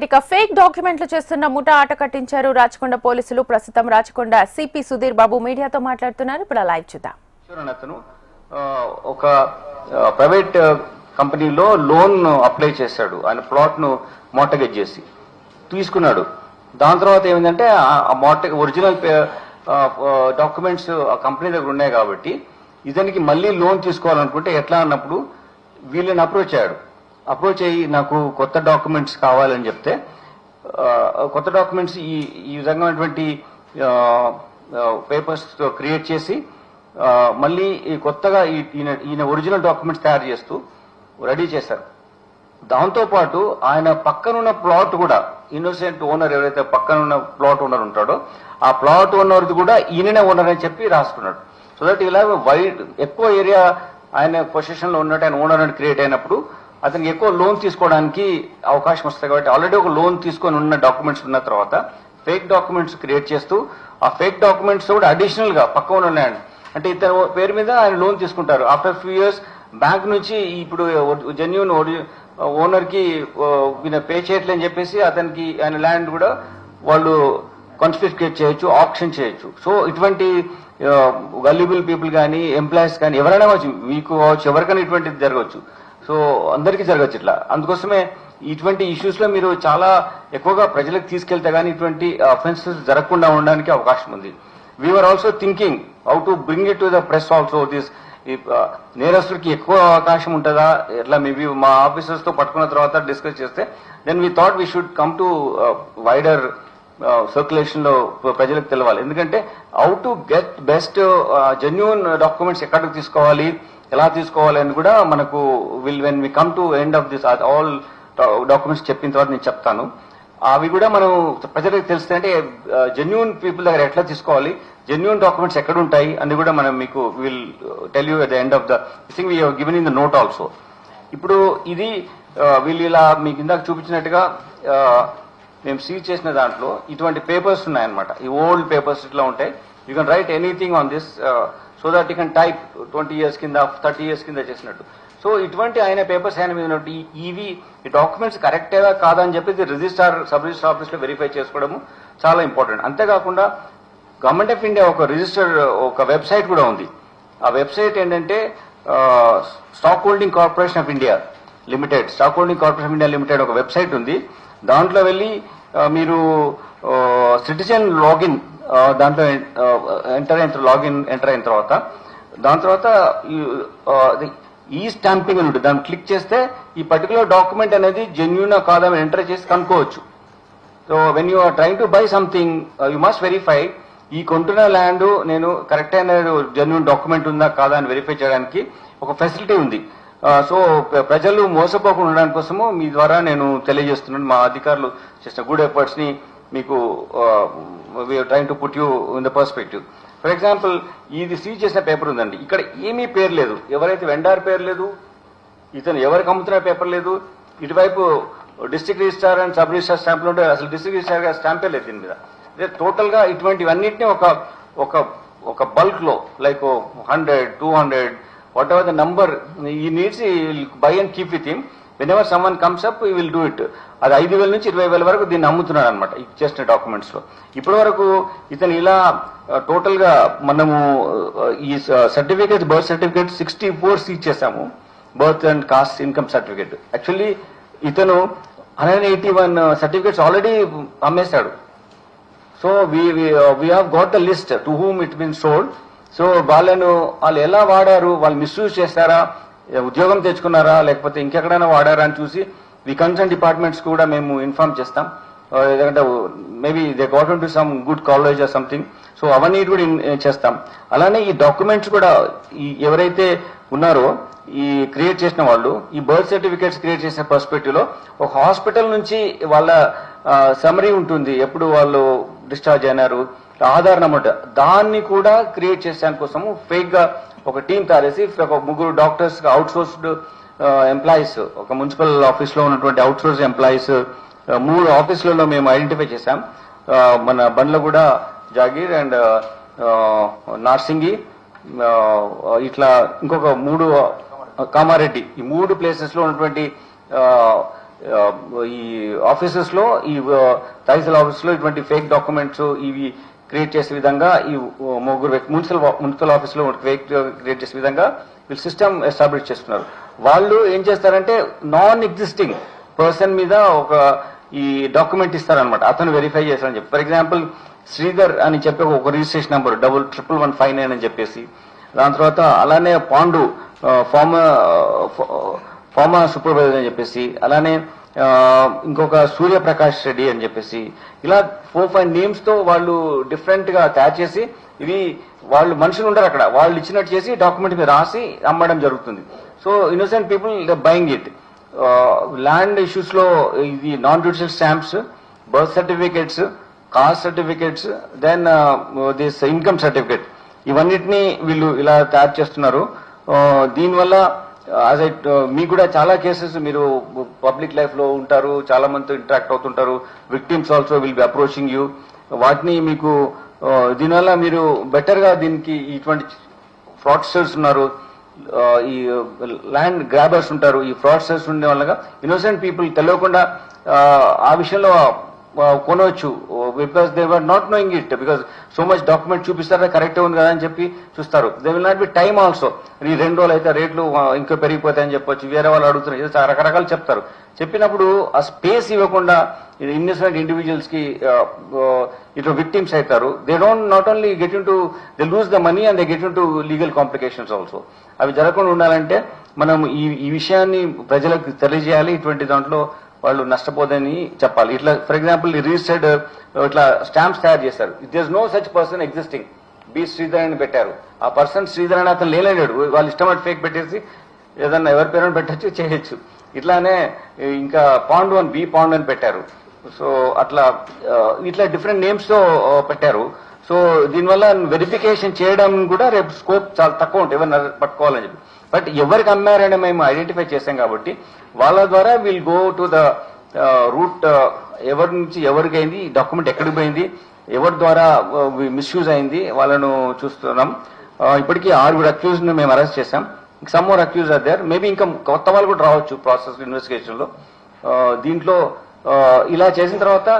ఇక ఫేక్ డాక్యుమెంట్లు చేస్తున్న ముఠా ఆట కట్టించారు రాచకొండ పోలీసులు. ప్రస్తుతం రాచకొండ సిపి సుధీర్ బాబు మీడియాతో మాట్లాడుతున్నారు. ఇప్పుడు లైవ్ చూద్దాం. అతను ఒక ప్రైవేట్ కంపెనీలో లోన్ అప్లై చేశాడు. ఆయన ప్లాట్ ను మోర్టగేజ్ చేసి తీసుకున్నాడు. దాని తర్వాత ఏమైందంటే ఆ ఒరిజినల్ డాక్యుమెంట్స్ ఆ కంపెనీ దగ్గర ఉన్నాయి కాబట్టి ఇతనికి మళ్ళీ లోన్ తీసుకోవాలనుకుంటే ఎట్లా అన్నప్పుడు వీళ్ళని అప్రోచ్ అయ్యి నాకు కొత్త డాక్యుమెంట్స్ కావాలని చెప్తే కొత్త డాక్యుమెంట్స్ ఈ విధమైనటువంటి పేపర్స్ క్రియేట్ చేసి మళ్ళీ కొత్తగా ఈయన ఒరిజినల్ డాక్యుమెంట్స్ తయారు చేస్తూ రెడీ చేశారు. దాంతోపాటు ఆయన పక్కనున్న ప్లాట్ కూడా ఇన్నోసెంట్ ఓనర్ ఎవరైతే పక్కనున్న ప్లాట్ ఓనర్ ఉంటాడో ఆ ప్లాట్ ఓనర్ది కూడా ఈయననే ఓనర్ అని చెప్పి రాసుకున్నాడు. సో దట్ ఇలా ఎక్కువ ఏరియా ఆయన పొజిషన్ లో ఉన్నట్టు ఆయన ఓనర్ అని క్రియేట్ అయినప్పుడు అతనికి ఎక్కువ లోన్ తీసుకోవడానికి అవకాశం వస్తుంది. కాబట్టి ఆల్రెడీ ఒక లోన్ తీసుకొని ఉన్న డాక్యుమెంట్స్ ఉన్న తర్వాత ఫేక్ డాక్యుమెంట్స్ క్రియేట్ చేస్తూ ఆ ఫేక్ డాక్యుమెంట్స్ కూడా అడిషనల్ గా పక్క ఉన్నాయండి. అంటే ఇతని పేరు మీద ఆయన లోన్ తీసుకుంటారు. ఆఫ్టర్ ఫ్యూ ఇయర్స్ బ్యాంక్ నుంచి ఇప్పుడు జెన్యూన్ ఓనర్ కి పే చేయట్లేని చెప్పేసి అతనికి ఆయన ల్యాండ్ కూడా వాళ్ళు కాన్ఫిస్కేట్ చేయొచ్చు, ఆప్షన్ చేయొచ్చు. సో ఇటువంటి వాల్యుబుల్ పీపుల్ కానీ ఎంప్లాయీస్ కానీ ఎవరైనా కావచ్చు, మీకు కావచ్చు, ఎవరికైనా ఇటువంటిది జరగవచ్చు. సో అందరికీ జరగచ్చు ఇట్లా. అందుకోసమే ఇటువంటి ఇష్యూస్ లో మీరు చాలా ఎక్కువగా ప్రజలకు తీసుకెళ్తే గానీ ఇటువంటి అఫెన్సెస్ జరగకుండా ఉండడానికి అవకాశం ఉంది. We're also thinking how to bring it to the press also. This నేరస్తుడికి ఎక్కువ అవకాశం ఉంటుందా ఎట్లా మేబీ మా ఆఫీసర్స్ తో పట్టుకున్న తర్వాత డిస్కస్ చేస్తే then we thought we should come to wider circulation లో ప్రజలకు తెలవాలి. ఎందుకంటే how to get best genuine documents ఎక్కడికి తీసుకోవాలి, ఎలా తీసుకోవాలి అని కూడా మనకు when we come to end of this all documents చెప్పిన తర్వాత నేను చెప్తాను. అవి కూడా మనం ప్రజలకు తెలిస్తే అంటే జెన్యూన్ పీపుల్ దగ్గర ఎట్లా తీసుకోవాలి, జెన్యూన్ డాక్యుమెంట్స్ ఎక్కడ ఉంటాయి అని కూడా మనం మీకు will tell you at the end of the thing we have given in the note also. ఇప్పుడు ఇది వీళ్ళు ఇలా మీకు ఇందాక చూపించినట్టుగా మేము సీజ్ చేసిన దాంట్లో ఇటువంటి పేపర్స్ ఉన్నాయన్నమాట. ఈ ఓల్డ్ పేపర్స్ ఇట్లా ఉంటాయి. You can write anything on this so that you can type 20 years కింద 30 years కింద చేసినట్టు. సో ఇటువంటి ఆయన పేపర్స్ ఆయన మీద ఉన్నట్టు ఈ డాక్యుమెంట్స్ కరెక్టేగా కాదా అని చెప్పి రిజిస్ట్రార్ సబ్ రిజిస్టర్ ఆఫీస్ లో వెరిఫై చేసుకోవడము చాలా ఇంపార్టెంట్. అంతేకాకుండా గవర్నమెంట్ ఆఫ్ ఇండియా ఒక వెబ్సైట్ కూడా ఉంది. ఆ వెబ్సైట్ ఏంటంటే stock holding corporation of India limited, stock holding corporation of India limited ఒక వెబ్సైట్ ఉంది. దాంట్లో వెళ్ళి మీరు సిటిజన్ లాగిన్ దాంట్లో ఎంటర్ అయిన తర్వాత దాని తర్వాత ఈ స్టాంపింగ్ అని ఉంటుంది. దాన్ని క్లిక్ చేస్తే ఈ పర్టికులర్ డాక్యుమెంట్ అనేది జెన్యూనా కాదా అని ఎంటర్ చేసి కనుక్కోవచ్చు. So when you are trying to buy something you must verify ఈ కొంటున్న ల్యాండ్ నేను కరెక్ట్ అయిన జెన్యూన్ డాక్యుమెంట్ ఉందా కాదా అని వెరిఫై చేయడానికి ఒక ఫెసిలిటీ ఉంది. సో ప్రజలు మోసపోకుండా ఉండడానికి కోసము మీ ద్వారా నేను తెలియజేస్తున్నాను. మా అధికారులు చేసిన గుడ్ ఎఫర్ట్స్ ని మీకు we are trying to put you in the perspective. For example ఇది సీజ్ చేసిన పేపర్ ఉందండి. ఇక్కడ ఏమీ పేరు లేదు, ఎవరైతే వెండార్ పేరు లేదు, ఇతను ఎవరికి అమ్ముతున్న పేపర్ లేదు. ఇటువైపు district registrar and sub registrar స్టాంపులు ఉంటే అసలు డిస్ట్రిక్ట్ రిజిస్ట్రార్ గా స్టాంపే లేదు దీని మీద. టోటల్ గా ఇటువంటివన్నింటినీ ఒక బల్క్ లో like 100, 200 whatever the number he needs, he will buy and keep with him. Whenever someone comes up, he will do it. అది 5,000 నుంచి 20,000 వరకు దీన్ని అమ్ముతున్నాడు అనమాట చేసిన డాక్యుమెంట్స్ లో. ఇప్పటి వరకు ఇతను ఇలా టోటల్ గా మనము ఈ సర్టిఫికేట్ బర్త్ సర్టిఫికేట్ 64 సీజ్ చేశాము. Birth and caste income certificate. Actually ఇతను 181 సర్టిఫికేట్స్ ఆల్రెడీ అమ్మేశాడు. So we have got the list to whom it been sold. So వాళ్ళు ఎలా వాడారు, వాళ్ళు మిస్యూజ్ చేస్తారా, ఉద్యోగం తెచ్చుకున్నారా, లేకపోతే ఇంకెక్కడైనా వాడారా అని చూసి వి కన్సర్న్ డిపార్ట్మెంట్స్ కూడా మేము ఇన్ఫార్మ్ చేస్తాం. ఎందుకంటే maybe they got in to some good college or something. So అవన్నీ కూడా చేస్తాం. అలానే ఈ డాక్యుమెంట్స్ కూడా ఎవరైతే ఉన్నారో ఈ క్రియేట్ చేసిన వాళ్ళు ఈ బర్త్ సర్టిఫికేట్స్ క్రియేట్ చేసిన పర్స్పెక్టివ్ లో ఒక హాస్పిటల్ నుంచి వాళ్ళ సమరీ ఉంటుంది, ఎప్పుడు వాళ్ళు డిశ్చార్జ్ అయినారు, ఆధార్ నంబర్, దాన్ని కూడా క్రియేట్ చేసేదాని కోసము ఫేక్ గా ఒక టీం తయారేసి ఒక 3 డాక్టర్స్ అవుట్ సోర్స్డ్ ఎంప్లాయీస్, ఒక మున్సిపల్ ఆఫీస్ లో ఉన్నటువంటి అవుట్ సోర్స్ ఎంప్లాయీస్ 3 ఆఫీసులలో మేము ఐడెంటిఫై చేశాం. మన బండ్లగూడ, జాగీర్ అండ్ నార్సింగి, ఇట్లా ఇంకొక 3 కామారెడ్డి, ఈ 3 ప్లేసెస్ లో ఉన్నటువంటి ఈ ఆఫీసెస్ లో ఈ తహసీల్ ఆఫీస్ లో ఇటువంటి ఫేక్ డాక్యుమెంట్స్ ఇవి క్రియేట్ చేసే విధంగా ఈ ముగ్గురు మున్సిపల్ ఆఫీస్ లో ఫేక్ క్రియేట్ చేసే విధంగా వీళ్ళు సిస్టమ్ ఎస్టాబ్లిష్ చేస్తున్నారు. వాళ్ళు ఏం చేస్తారంటే నాన్ ఎగ్జిస్టింగ్ పర్సన్ మీద ఒక ఈ డాక్యుమెంట్ ఇస్తారనమాట, అతను వెరిఫై చేస్తారని చెప్పి. ఫర్ ఎగ్జాంపుల్ శ్రీధర్ అని చెప్పి ఒక రిజిస్ట్రేషన్ నెంబర్ 111159 అని చెప్పేసి, దాని తర్వాత అలానే పాండు ఫార్మర్ సూపర్వైజర్ అని చెప్పేసి, అలానే ఇంకొక సూర్యప్రకాష్ రెడ్డి అని చెప్పేసి, ఇలా 4-5 నేమ్స్ తో వాళ్ళు డిఫరెంట్ గా తయారు చేసి ఇవి వాళ్ళు మనుషులు ఉంటారు అక్కడ, వాళ్ళు ఇచ్చినట్టు చేసి డాక్యుమెంట్ మీద రాసి అమ్మడం జరుగుతుంది. So innocent people buying it. Land issues లో ఇది non judicial stamps, birth certificates, caste certificates, then this income certificate, ఇవన్నిటినీ వీళ్ళు ఇలా తయారు చేస్తున్నారు. దీనివల్ల మీకు కూడా చాలా కేసెస్, మీరు పబ్లిక్ లైఫ్ లో ఉంటారు, చాలా మందితో ఇంటరాక్ట్ అవుతుంటారు, victims also will be approaching you. వాటిని మీకు దీనివల్ల మీరు బెటర్ గా దీనికి ఇటువంటి ఫ్రాడ్స్టర్స్ ఉన్నారు, ఈ ల్యాండ్ గ్రాబర్స్ ఉంటారు, ఈ ఫ్రాడ్స్టర్స్ ఉండే వాళ్ళగా ఇన్నోసెంట్ పీపుల్ తెలియకుండా ఆ విషయంలో కొనవచ్చు, because they were not knowing it, because so much document చూపిస్తారా కరెక్ట్ ఉంది కదా అని చెప్పి చూస్తారు. They will not be time also, ఈ 2 రోజులు అయితే రేట్లు ఇంకా పెరిగిపోతాయని చెప్పొచ్చు, వేరే వాళ్ళు అడుగుతున్నారు, రకరకాలు చెప్తారు. చెప్పినప్పుడు ఆ స్పేస్ ఇవ్వకుండా ఇన్నోసెంట్ ఇండివిజువల్స్ కి ఇట్లా విక్టిమ్స్ అవుతారు. They don't not only get in to, they lose the money and they get in to legal complications also. అవి జరగకుండా ఉండాలంటే మనం ఈ విషయాన్ని ప్రజలకు తెలియజేయాలి, ఇటువంటి దాంట్లో వాళ్ళు నష్టపోదని చెప్పాలి. ఇట్లా ఫర్ ఎగ్జాంపుల్ రిజిస్టర్డ్ ఇట్లా స్టాంప్స్ తయారు చేశారు, it is no such person existing, B Sridhar అని పెట్టారు. ఆ పర్సన్ శ్రీధర్ అని అతను లేలేడు, వాళ్ళు ఇష్టమైన ఫేక్ పెట్టేసి ఏదన్నా ఎవరి పేరు పెట్టచ్చు చేయొచ్చు. ఇట్లానే ఇంకా పాండు అని బి పాండు అని పెట్టారు. సో అట్లా ఇట్లా డిఫరెంట్ నేమ్స్ తో పెట్టారు. సో దీనివల్ల వెరిఫికేషన్ చేయడం కూడా రేపు స్కోప్ చాలా తక్కువ ఉంటుంది, ఎవరిని పట్టుకోవాలని చెప్పి. బట్ ఎవరికి అమ్మారని మేము ఐడెంటిఫై చేశాం కాబట్టి వాళ్ళ ద్వారా will go to the route, ఎవరి నుంచి ఎవరికి అయింది, డాక్యుమెంట్ ఎక్కడికి పోయింది, ఎవరి ద్వారా మిస్యూజ్ అయింది, వాళ్ళను చూస్తున్నాం. ఇప్పటికీ 6 అక్యూజ్ ను మేము అరెస్ట్ చేశాం. Some more accused are there, maybe ఇంకా కొత్త వాళ్ళు కూడా రావచ్చు ప్రాసెస్ ఇన్వెస్టిగేషన్ లో. దీంట్లో ఇలా చేసిన తర్వాత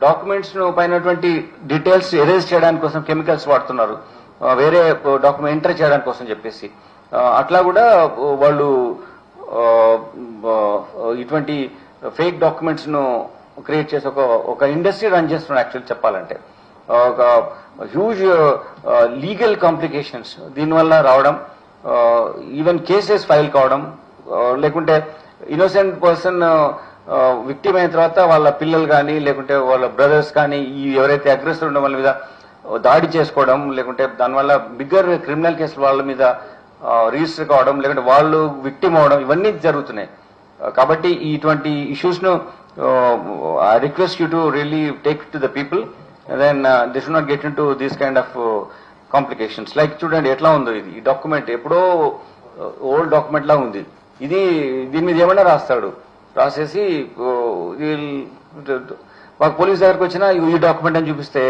డాక్యుమెంట్స్ ను పైనటువంటి డీటెయిల్స్ ఎరేజ్ చేయడానికి కోసం కెమికల్స్ వాడుతున్నారు, వేరే డాక్యుమెంట్ ఎంటర్ చేయడానికి కోసం చెప్పేసి. అట్లా కూడా వాళ్ళు ఇటువంటి ఫేక్ డాక్యుమెంట్స్ ను క్రియేట్ చేసి ఒక ఇండస్ట్రీ రన్ చేస్తున్నారు. యాక్చువల్ చెప్పాలంటే ఒక హ్యూజ్ లీగల్ కాంప్లికేషన్స్ దీనివల్ల రావడం, ఈవెన్ కేసెస్ ఫైల్ కావడం, లేకుంటే ఇన్నోసెంట్ పర్సన్ విక్టిమ్ అయిన తర్వాత వాళ్ళ పిల్లలు కానీ లేకుంటే వాళ్ళ బ్రదర్స్ కానీ ఈ ఎవరైతే అగ్రెసర్ ఉన్న వాళ్ళ మీద దాడి చేసుకోవడం, లేకుంటే దానివల్ల బిగ్గర్ క్రిమినల్ కేసులు వాళ్ళ మీద రిజిస్టర్ కావడం, లేకుంటే వాళ్ళు విక్టిమ్ అవడం, ఇవన్నీ జరుగుతున్నాయి. కాబట్టి ఇటువంటి ఇష్యూస్ ను I request you to really take to the people, then they should not get into these kind of complications. Like చూడండి ఎట్లా ఉందో ఇది, ఈ డాక్యుమెంట్ ఎప్పుడో ఓల్డ్ డాక్యుమెంట్ లా ఉంది. ఇది దీని మీద ఏమన్నా రాస్తాడు, రాసేసి మాకు పోలీస్ దగ్గరకు వచ్చినా ఈ డాక్యుమెంట్ అని చూపిస్తే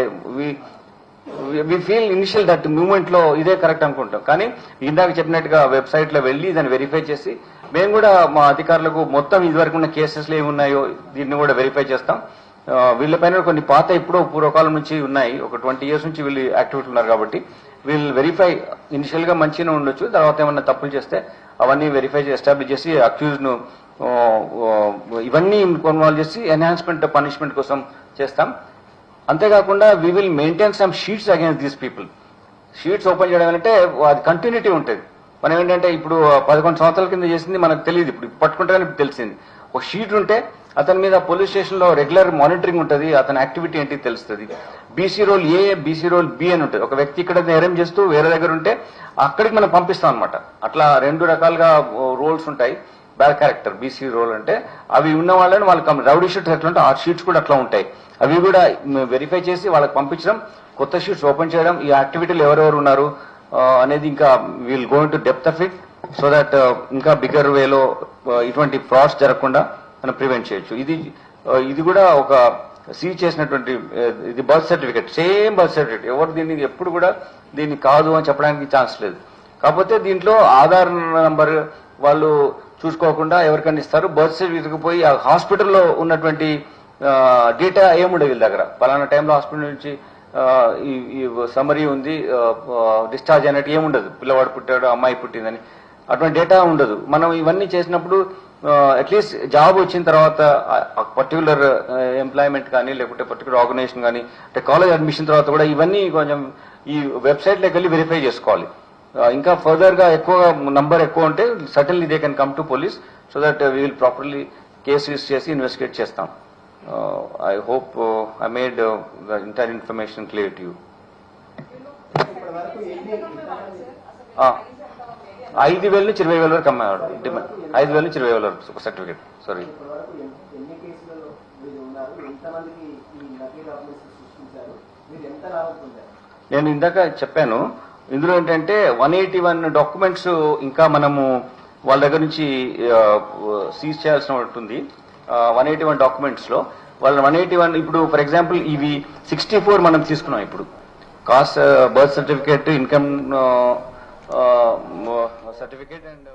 we feel initial that moment లో ఇదే కరెక్ట్ అనుకుంటాం. కానీ ఇందాక చెప్పినట్టుగా వెబ్సైట్ లో వెళ్లి దాన్ని వెరిఫై చేసి మేము కూడా మా అధికారులకు మొత్తం ఇదివరకు ఉన్న కేసెస్ ఏమున్నాయో దీన్ని కూడా వెరిఫై చేస్తాం. వీళ్ళపైన కొన్ని పాత ఎప్పుడో పూర్వకాలం నుంచి ఉన్నాయి, ఒక 20 years నుంచి వీళ్ళు యాక్టివిటీ ఉన్నారు. కాబట్టి వీళ్ళు వెరిఫై ఇనిషియల్ గా మంచిగా ఉండొచ్చు, తర్వాత ఏమన్నా తప్పులు చేస్తే అవన్నీ వెరిఫై చేసి ఎస్టాబ్లిష్ చేసి అక్యూజ్ ను ఇవన్నీ ఇన్వాల్వ్ చేసి ఎన్హాన్స్మెంట్ పనిష్మెంట్ కోసం చేస్తాం. అంతేకాకుండా we will maintain some sheets against these people. Sheets open చేయడం అంటే అది కంటిన్యూటీ ఉంటుంది. మనం ఏంటంటే ఇప్పుడు 11 సంవత్సరాల కింద చేసింది మనకు తెలియదు, ఇప్పుడు పట్టుకుంటే తెలిసింది. ఒక షీట్ ఉంటే అతని మీద పోలీస్ స్టేషన్ లో రెగ్యులర్ మానిటరింగ్ ఉంటుంది, అతని యాక్టివిటీ ఏంటి తెలుస్తుంది. బీసీ రోల్ ఏ, బీసీ రోల్ బి అని ఉంటుంది. ఒక వ్యక్తి ఇక్కడ నేరం చేస్తూ వేరే దగ్గర ఉంటే అక్కడికి మనం పంపిస్తాం అనమాట. అట్లా 2 రకాలుగా రోల్స్ ఉంటాయి. బ్యాడ్ క్యారెక్టర్ బీసీ రోల్ అంటే అవి ఉన్న వాళ్ళని వాళ్ళకి రౌడీ షీట్స్ ఎట్లా ఉంటే ఆ షీట్స్ కూడా అట్లా ఉంటాయి. అవి కూడా వెరిఫై చేసి వాళ్ళకి పంపించడం, కొత్త షీట్స్ ఓపెన్ చేయడం, ఈ యాక్టివిటీలు ఎవరెవరు ఉన్నారు అనేది ఇంకా will go in to depth of it, so that ఇంకా బిగ్గర్ వేలో ఇటువంటి ఫ్రాడ్స్ జరగకుండా మనం ప్రివెంట్ చేయొచ్చు. ఇది కూడా ఒక సీజ్ చేసినటువంటి ఇది birth certificate, same birth certificate. ఎవరు దీన్ని ఎప్పుడు కూడా దీన్ని కాదు అని చెప్పడానికి ఛాన్స్ లేదు. కాకపోతే దీంట్లో ఆధార్ నంబర్, వాళ్ళు చూసుకోకుండా ఎవరికైనా ఇస్తారు. బర్త్ సర్టిఫికేట్ పోయి ఆ హాస్పిటల్లో ఉన్నటువంటి డేటా ఏముండదు వీళ్ళ దగ్గర. పలానా టైంలో హాస్పిటల్ నుంచి ఈ సమరీ ఉంది, డిశ్చార్జ్ అయినట్టు ఏముండదు. పిల్లవాడు పుట్టాడు, అమ్మాయి పుట్టిందని అటువంటి డేటా ఉండదు. మనం ఇవన్నీ చేసినప్పుడు అట్లీస్ట్ జాబ్ వచ్చిన తర్వాత పర్టికులర్ ఎంప్లాయ్మెంట్ కానీ లేకుంటే పర్టికులర్ ఆర్గనైజేషన్ కానీ అంటే కాలేజ్ అడ్మిషన్ తర్వాత కూడా ఇవన్నీ కొంచెం ఈ వెబ్సైట్లోకి వెళ్ళి వెరిఫై చేసుకోవాలి. ఇంకా ఫర్దర్ గా ఎక్కువ నంబర్ ఎక్కువ ఉంటే certainly they can come to police so that we will properly case use చేసి ఇన్వెస్టిగేట్ చేస్తాం. I hope I made the entire information clear to you. 5,000 నుంచి 20,000 వరకు అమ్మాడు. 5,000 నుంచి 20,000 వరకు సర్టిఫికేట్. సారీ, నేను ఇందాక చెప్పాను. ఇందులో ఏంటంటే 181 డాక్యుమెంట్స్ ఇంకా మనము వాళ్ళ దగ్గర నుంచి సీజ్ చేయాల్సిన ఉంటుంది. 181 డాక్యుమెంట్స్ లో వాళ్ళ 181 ఇప్పుడు ఫర్ ఎగ్జాంపుల్ ఇవి 64 మనం తీసుకున్నాం. ఇప్పుడు cost, birth certificate, income certificate and